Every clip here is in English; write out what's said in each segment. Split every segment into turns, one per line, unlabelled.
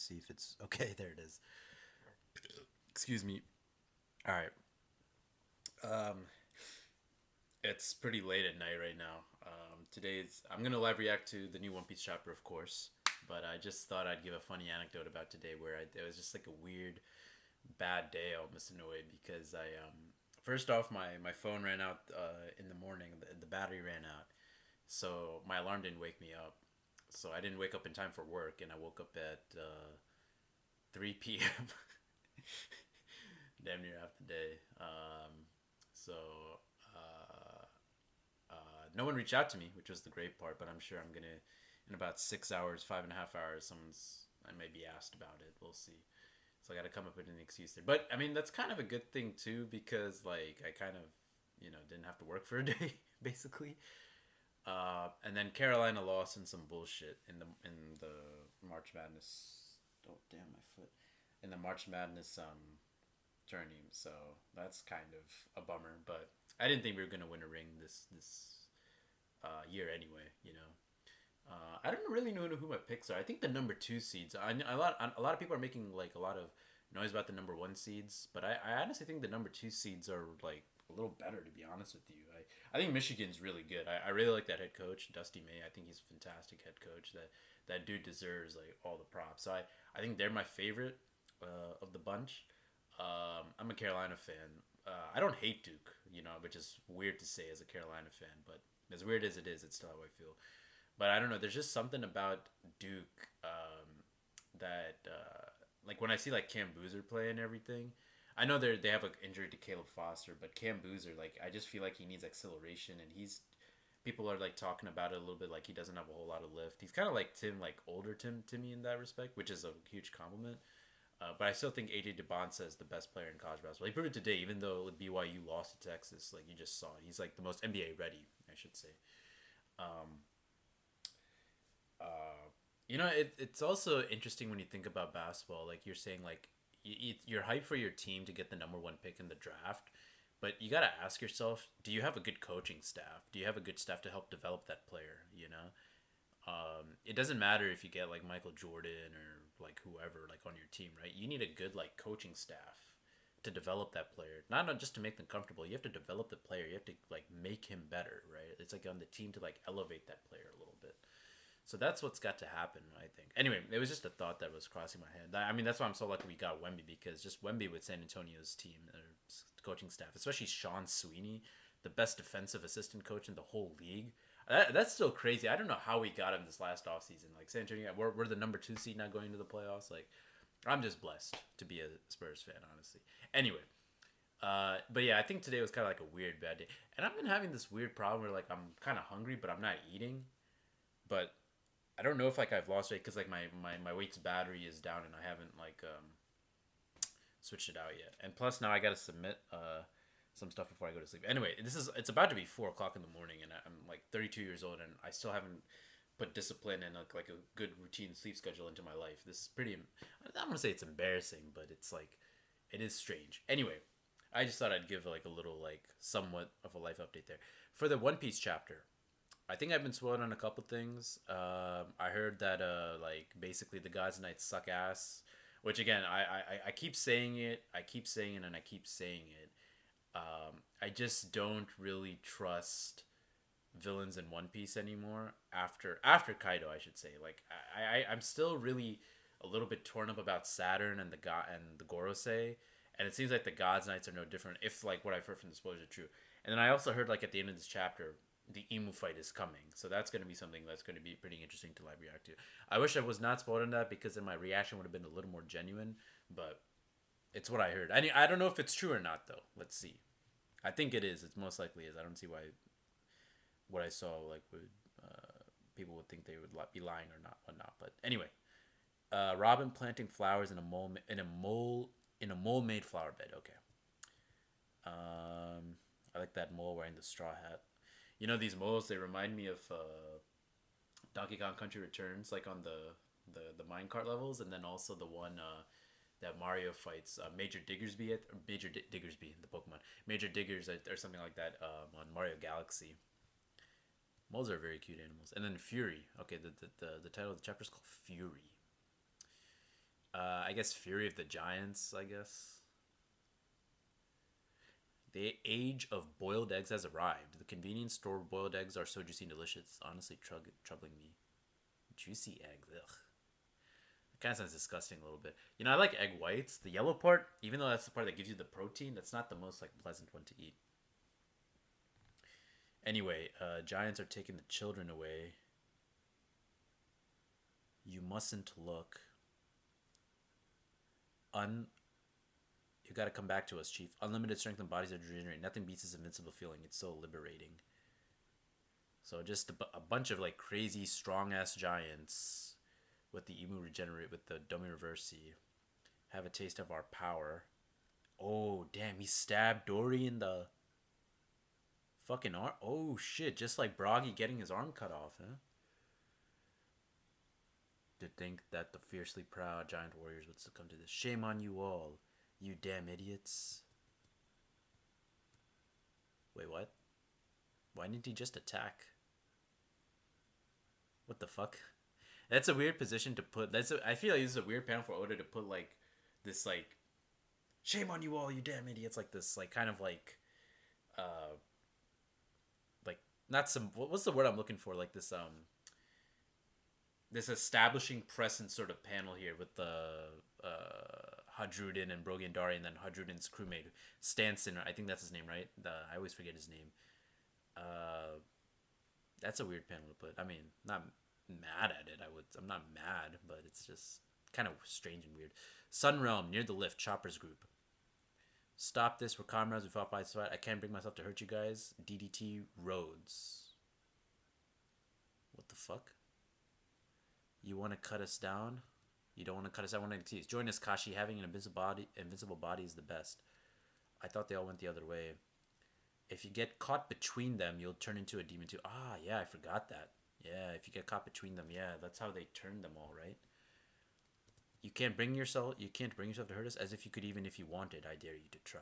see if it's okay. There it is. Excuse me. All right. Um, it's pretty late at night right now. Today's I'm gonna live react to the new One Piece chapter, of course. But I just thought I'd give a funny anecdote about today, where it was just like a weird, bad day almost in a way because I first off my phone ran out in the morning. The battery ran out, so my alarm didn't wake me up. So I didn't wake up in time for work, and I woke up at 3 p.m. Damn near half the day. So uh, no one reached out to me, which was the great part. But I'm sure I'm gonna, in about 6 hours, 5.5 hours, I may be asked about it. We'll see. So I got to come up with an excuse there. But I mean, that's kind of a good thing too, because like I kind of, didn't have to work for a day basically. And then Carolina lost in some bullshit in the March Madness. Oh damn my foot! In the March Madness tourney, so that's kind of a bummer. But I didn't think we were gonna win a ring this year anyway. I don't really know who my picks are. I think the number two seeds. A lot of people are making like a lot of noise about the number one seeds, but I honestly think the number two seeds are like a little better, to be honest with you. I think Michigan's really good. I really like that head coach, Dusty May. I think he's a fantastic head coach. That dude deserves like all the props. So I think they're my favorite of the bunch. I'm a Carolina fan. I don't hate Duke, which is weird to say as a Carolina fan, but as weird as it is, it's still how I feel. But I don't know. There's just something about Duke that, like, when I see like Cam Boozer play and everything. I know they have an injury to Caleb Foster, but Cam Boozer, like, I just feel like he needs acceleration, and people are like talking about it a little bit, like he doesn't have a whole lot of lift. He's kind of like Tim, like older Tim to me in that respect, which is a huge compliment. But I still think AJ DeBonsa is the best player in college basketball. He proved it today, even though BYU lost to Texas. Like you just saw it. He's like the most NBA ready, I should say. Um, it's also interesting when you think about basketball. Like you're saying, like you're hyped for your team to get the number one pick in the draft, but you gotta ask yourself: do you have a good coaching staff? Do you have a good staff to help develop that player? It doesn't matter if you get like Michael Jordan or like whoever like on your team, right? You need a good like coaching staff to develop that player, not just to make them comfortable. You have to develop the player. You have to like make him better, right? It's like on the team to like elevate that player a little bit. So that's what's got to happen, I think. Anyway, it was just a thought that was crossing my head. I mean, that's why I'm so lucky we got Wemby, because just Wemby with San Antonio's team, coaching staff, especially Sean Sweeney, the best defensive assistant coach in the whole league. That's still crazy. I don't know how we got him this last offseason. Like, San Antonio, we're the number two seed now going into the playoffs. Like, I'm just blessed to be a Spurs fan, honestly. Anyway, but yeah, I think today was kind of like a weird bad day. And I've been having this weird problem where, like, I'm kind of hungry, but I'm not eating. But I don't know if like I've lost weight because like my weight's battery is down and I haven't like switched it out yet. And plus now I gotta submit some stuff before I go to sleep. Anyway, it's about to be 4 o'clock in the morning, and I'm like 32 years old, and I still haven't put discipline and like a good routine sleep schedule into my life. This is pretty. I'm gonna say it's embarrassing, but it's like it is strange. Anyway, I just thought I'd give like a little like somewhat of a life update there for the One Piece chapter. I think I've been spoiled on a couple things. I heard that like basically the Gods Knights suck ass, which again I keep saying it, I keep saying it, and I keep saying it. I just don't really trust villains in One Piece anymore after Kaido, I should say. Like I'm still really a little bit torn up about Saturn and the Gorosei, and it seems like the Gods Knights are no different if like what I've heard from the spoilers are true. And then I also heard like at the end of this chapter the emu fight is coming, so that's going to be something that's going to be pretty interesting to live react to. I wish I was not spoiled on that, because then my reaction would have been a little more genuine, but it's what I heard. I don't know if it's true or not though. Let's see. I think it is. It's most likely is. I don't see why what I saw like would people would think they would be lying or not whatnot. But anyway, Robin planting flowers in a mole made flower bed. Okay. I like that mole wearing the straw hat. These moles, they remind me of Donkey Kong Country Returns, like on the minecart levels, and then also the one that Mario fights Major Diggersby or Diggersby, the Pokemon Major Diggers or something like that on Mario Galaxy. Moles are very cute animals. And then Fury. Okay, the title of the chapter is called Fury. I guess Fury of the Giants. I guess the age of boiled eggs has arrived. The convenience store boiled eggs are so juicy and delicious. Honestly, troubling me. Juicy eggs. Ugh. It kind of sounds disgusting a little bit. You know, I like egg whites. The yellow part, even though that's the part that gives you the protein, that's not the most like pleasant one to eat. Anyway, Giants are taking the children away. You mustn't look. Un. You gotta come back to us, Chief. Unlimited strength and bodies are regenerate. Nothing beats this invincible feeling. It's so liberating. So just a bunch of like crazy strong ass giants with the Emu regenerate with the Domi Reversi have a taste of our power. Oh damn! He stabbed Dory in the fucking arm. Oh shit! Just like Broggy getting his arm cut off, huh? To think that the fiercely proud giant warriors would succumb to this. Shame on you all, you damn idiots. Wait, what? Why didn't he just attack? What the fuck? That's a weird position to put. I feel like this is a weird panel for Oda to put like this like shame on you all, you damn idiots, like this like kind of uh like not some what's the word I'm looking for, like this establishing presence sort of panel here with the Hadrudin and Brogy and Dari, and then Hadrudin's crewmate Stanson. I think that's his name, right? I always forget his name. Uh, that's a weird panel to put. I mean, not mad at it. I'm not mad, but it's just kind of strange and weird. Sun Realm near the lift. Chopper's group. Stop this. We're comrades. We fought by fight. I can't bring myself to hurt you guys. DDT Rhodes. What the fuck? You want to cut us down? You don't want to cut us down. 196. Join us, Kashi. Having an invincible body is the best. I thought they all went the other way. If you get caught between them, you'll turn into a demon too. Ah, yeah, I forgot that. Yeah, if you get caught between them, yeah, that's how they turn them all, right? You can't bring yourself to hurt us, as if you could, even if you wanted. I dare you to try.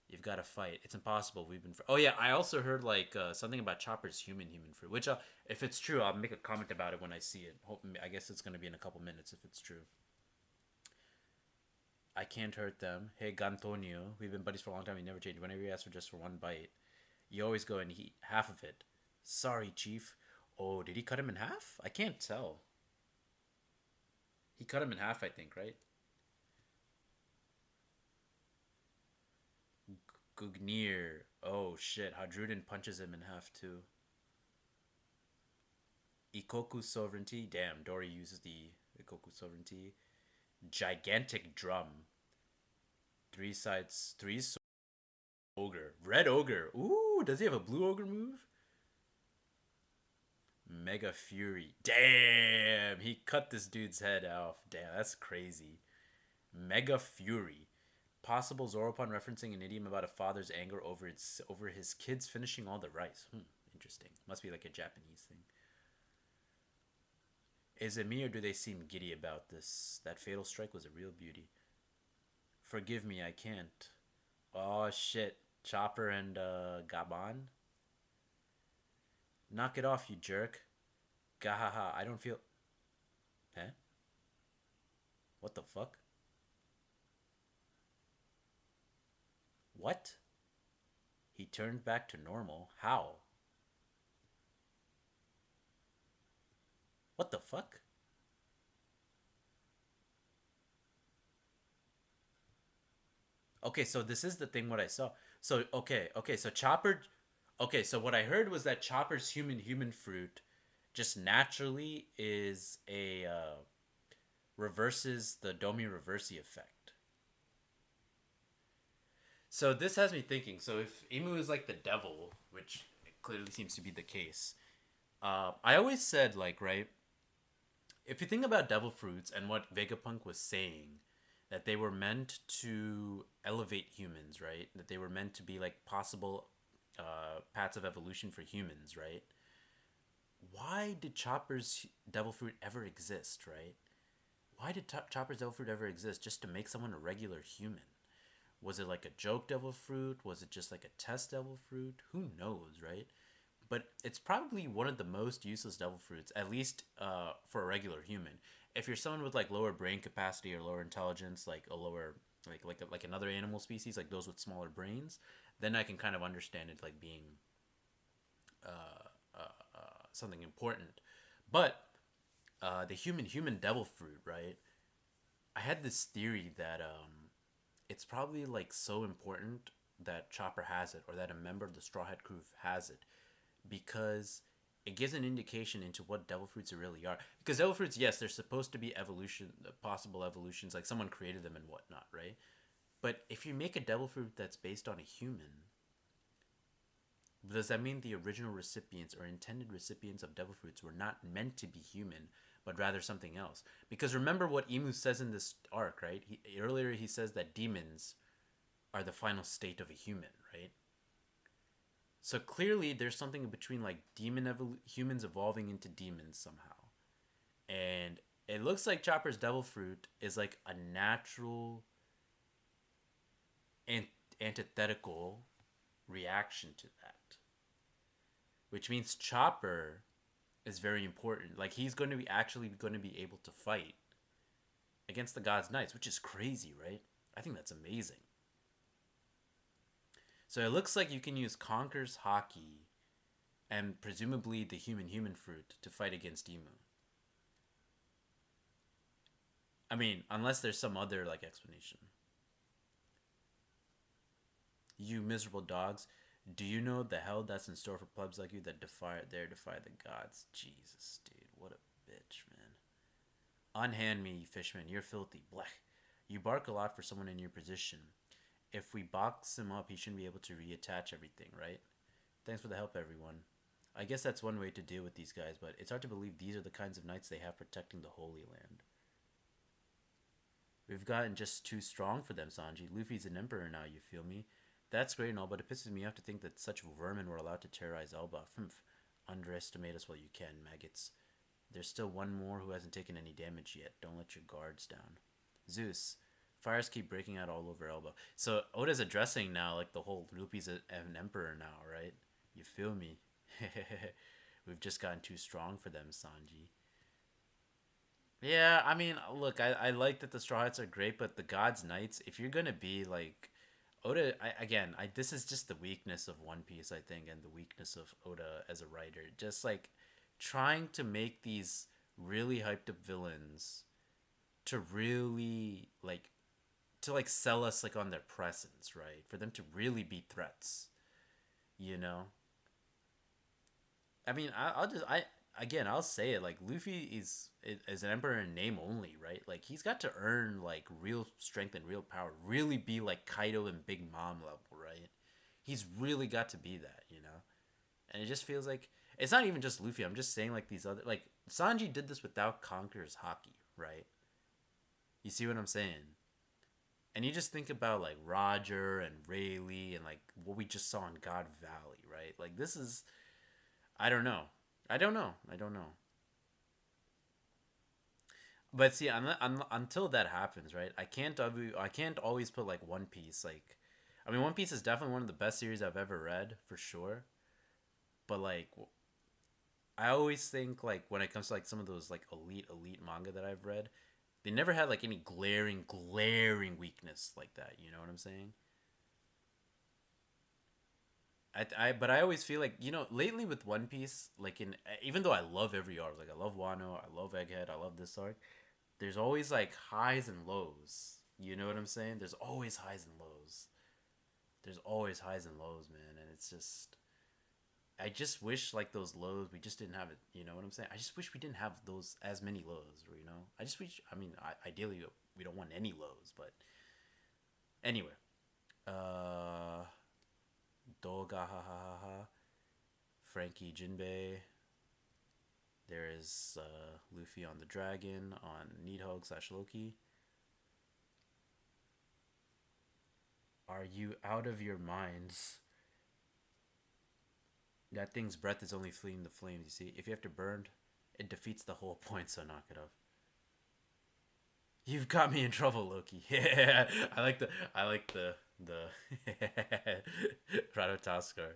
You've got to fight. It's impossible. We've been. Oh yeah, I also heard like something about Chopper's human fruit. Which, if it's true, I'll make a comment about it when I see it. I guess it's gonna be in a couple minutes if it's true. I can't hurt them. Hey, Gantonio, we've been buddies for a long time. We never changed. Whenever you ask for just for one bite, you always go and eat half of it. Sorry, Chief. Oh, did he cut him in half? I can't tell. He cut him in half, I think, right? Gugnir. Oh shit, Hadrudin punches him in half too. Ikoku sovereignty. Damn, Dory uses the Ikoku sovereignty. Gigantic drum. Three sides. Ogre. Red ogre. Ooh, does he have a blue ogre move? Mega Fury. Damn, he cut this dude's head off. Damn, that's crazy. Mega Fury. Possible Zoropan referencing an idiom about a father's anger over his kids finishing all the rice. Interesting. Must be like a Japanese thing. Is it me or do they seem giddy about this? That fatal strike was a real beauty. Forgive me, I can't. Oh shit. Chopper and Gabon? Knock it off, you jerk. Gahaha, I don't feel. Huh? What the fuck? What? He turned back to normal? How? What the fuck? Okay, so this is the thing what I saw. So so Chopper so what I heard was that Chopper's human fruit just naturally is a reverses the Domi Reversi effect. So this has me thinking. So if Imu is like the devil, which clearly seems to be the case, I always said like right, if you think about devil fruits and what Vegapunk was saying, that they were meant to elevate humans, right? That they were meant to be like possible paths of evolution for humans, right? Why did Chopper's devil fruit ever exist, right? Why did Chopper's devil fruit ever exist? Just to make someone a regular human? Was it like a joke devil fruit? Was it just like a test devil fruit? Who knows, right? but it's probably one of the most useless devil fruits, at least for a regular human. If you're someone with like lower brain capacity or lower intelligence, like a lower like another animal species, like those with smaller brains, then I can kind of understand it like being something important. But the human devil fruit, right? I had this theory that it's probably like so important that Chopper has it, or that a member of the Straw Hat Crew has it, because it gives an indication into what devil fruits really are. Because devil fruits, yes, they're supposed to be evolution, possible evolutions, like someone created them and whatnot, right? But if you make a devil fruit that's based on a human, does that mean the original recipients or intended recipients of devil fruits were not meant to be human, but rather something else? Because remember what Emu says in this arc, right? Earlier he says that demons are the final state of a human, right? So clearly there's something between like humans evolving into demons somehow. And it looks like Chopper's devil fruit is like a natural and antithetical reaction to that, which means Chopper is very important. Like he's going to be actually going to be able to fight against the God's Knights, which is crazy, right? I think that's amazing. So it looks like you can use Conker's Haki and presumably the human fruit to fight against Emu. I mean, unless there's some other like explanation. You miserable dogs. Do you know the hell that's in store for plebs like you that defy the gods? Jesus, dude, what a bitch, man. Unhand me, fishman. You're filthy. Blech. You bark a lot for someone in your position. If we box him up, he shouldn't be able to reattach everything, right? Thanks for the help, everyone. I guess that's one way to deal with these guys, but it's hard to believe these are the kinds of knights they have protecting the Holy Land. We've gotten just too strong for them, Sanji. Luffy's an emperor now, you feel me? That's great and all, but it pisses me off to think that such vermin were allowed to terrorize Elbaf. Underestimate us while you can, maggots. There's still one more who hasn't taken any damage yet. Don't let your guards down. Zeus. Fires keep breaking out all over Elbaf. So Oda's addressing now like the whole Luffy's an emperor now, right? You feel me? We've just gotten too strong for them, Sanji. Yeah, I mean, look, I like that the Straw Hats are great, but the God's Knights, if you're gonna be like Oda, this is just the weakness of One Piece, I think, and the weakness of Oda as a writer. Just like trying to make these really hyped up villains to really like sell us like on their presence, right? For them to really be threats, you know. I mean, I'll say it like Luffy is an emperor in name only, right? Like he's got to earn like real strength and real power, really be like Kaido and Big Mom level, right? He's really got to be that, you know. And it just feels like it's not even just Luffy. I'm just saying like these other like Sanji did this without Conqueror's Haki, right? You see what I'm saying? And you just think about like Roger and Rayleigh and like what we just saw in God Valley, right? Like this is I don't know. I don't know. I don't know. But see, until that happens, right? I can't always put like One Piece. Like, I mean, One Piece is definitely one of the best series I've ever read for sure. But like, I always think like when it comes to like some of those like elite manga that I've read, they never had like any glaring weakness like that. You know what I'm saying? But I always feel like lately with One Piece, like in even though I love every arc, like I love Wano, I love Egghead, I love this arc. There's always like highs and lows. You know what I'm saying? There's always highs and lows. There's always highs and lows, man, and it's just I just wish like those lows we just didn't have it. You know what I'm saying? I just wish we didn't have those as many lows. You know? I just wish. I mean, ideally we don't want any lows, but anyway. Uh, Doga ha ha ha ha. Frankie Jinbei. There is Luffy on the Dragon on Needhog / Loki. Are you out of your minds? That thing's breath is only fleeing the flames, you see? If you have to burn, it defeats the whole point, so knock it off. You've got me in trouble, Loki. Yeah, I like the Prado Taskar.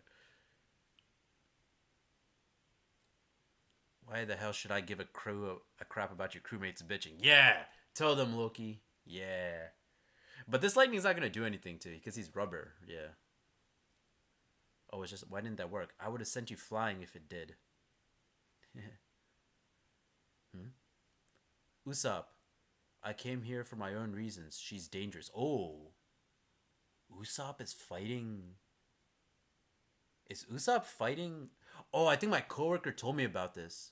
Why the hell should I give a crap about your crewmates bitching? Yeah, tell them, Loki. Yeah, but this lightning's not gonna do anything to you because he's rubber. Yeah. Oh, it's just why didn't that work? I would have sent you flying if it did. Hmm? Usopp, I came here for my own reasons. She's dangerous. Oh, Usopp is fighting. Is Usopp fighting? Oh, I think my coworker told me about this.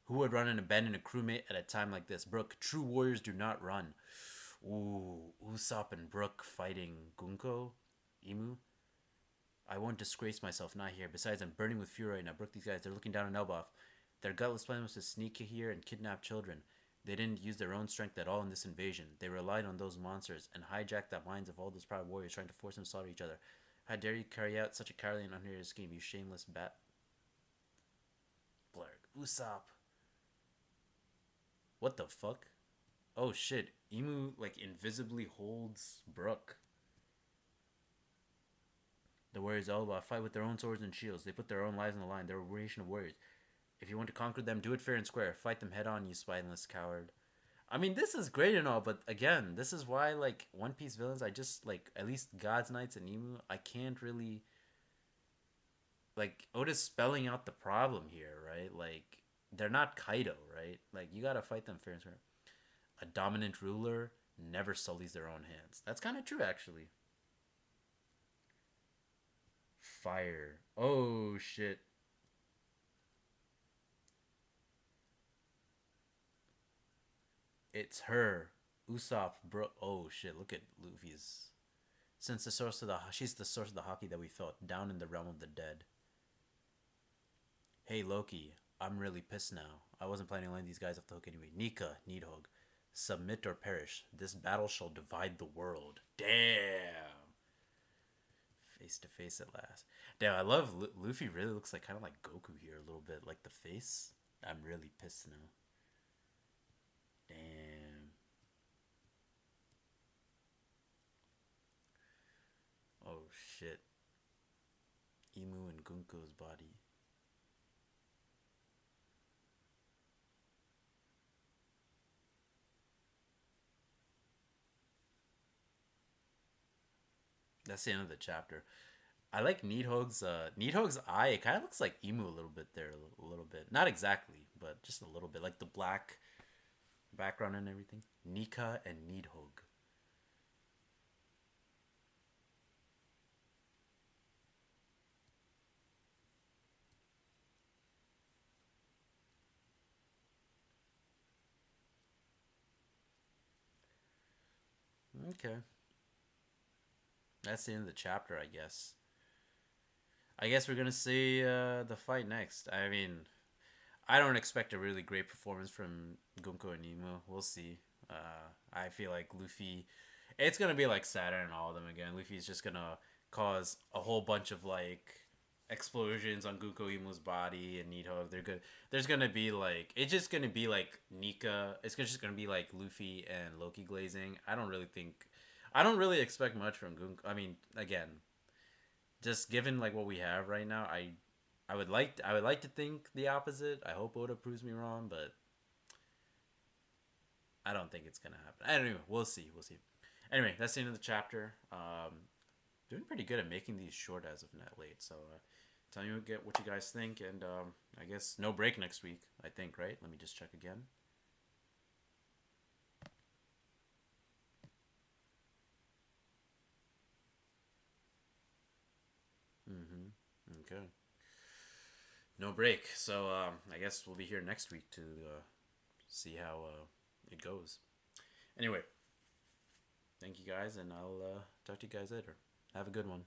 Who would run and abandon a crewmate at a time like this? Brook, true warriors do not run. Ooh, Usopp and Brook fighting Gunko? Imu? I won't disgrace myself, not here. Besides, I'm burning with fury right now. Brook, these guys, they're looking down on Elbaf. Their gutless plan was to sneak here and kidnap children. They didn't use their own strength at all in this invasion. They relied on those monsters and hijacked the minds of all those proud warriors, trying to force them to slaughter each other. How dare you carry out such a cowardly and unherited scheme, you shameless bat? Blurg. Usopp. What the fuck? Oh shit. Imu, like, invisibly holds Brook. The warriors all about fight with their own swords and shields. They put their own lives on the line. They're a nation of warriors. If you want to conquer them, do it fair and square. Fight them head on, you spineless coward. I mean, this is great and all, but again, this is why, like, One Piece villains, I just, like, at least God's Knights and Imu, I can't really, like, Oda's spelling out the problem here, right? Like, they're not Kaido, right? Like, you gotta fight them fair and square. A dominant ruler never sullies their own hands. That's kind of true, actually. Fire. Oh, shit. It's her. Usopp, bro. Oh, shit. Look at Luffy's. Since the source of the she's the source of the hockey that we felt down in the realm of the dead. Hey Loki, I'm really pissed now. I wasn't planning on letting these guys off the hook anyway. Nika, Needhog, submit or perish. This battle shall divide the world. Damn. Face to face at last. Damn, I love Luffy. Really looks like kind of like Goku here a little bit, like the face. I'm really pissed now. Damn. Oh shit. Imu and Gunko's body. That's the end of the chapter. I like Needhog's eye. It kind of looks like Emu a little bit there, a little bit. Not exactly, but just a little bit, like the black background and everything. Nika and Needhog. Okay, that's the end of the chapter, I guess. I guess we're gonna see the fight next. I mean, I don't expect a really great performance from Gunko and Emu. We'll see. I feel like Luffy, it's gonna be like Saturn and all of them again. Luffy's just gonna cause a whole bunch of like explosions on Gunko Imu's body and Nidhogg. They're good. There's gonna be like it's just gonna be like Nika. Just gonna be like Luffy and Loki glazing. I don't really expect much from Gunko. I mean, again, just given like what we have right now, I would like to think the opposite. I hope Oda proves me wrong, but I don't think it's gonna happen. Anyway, we'll see. We'll see. Anyway, that's the end of the chapter. Doing pretty good at making these short as of net late. So, tell me what you guys think, and I guess no break next week. I think, right? Let me just check again. Mm-hmm. Okay. No break. So I guess we'll be here next week to see how it goes. Anyway, thank you guys, and I'll talk to you guys later. Have a good one.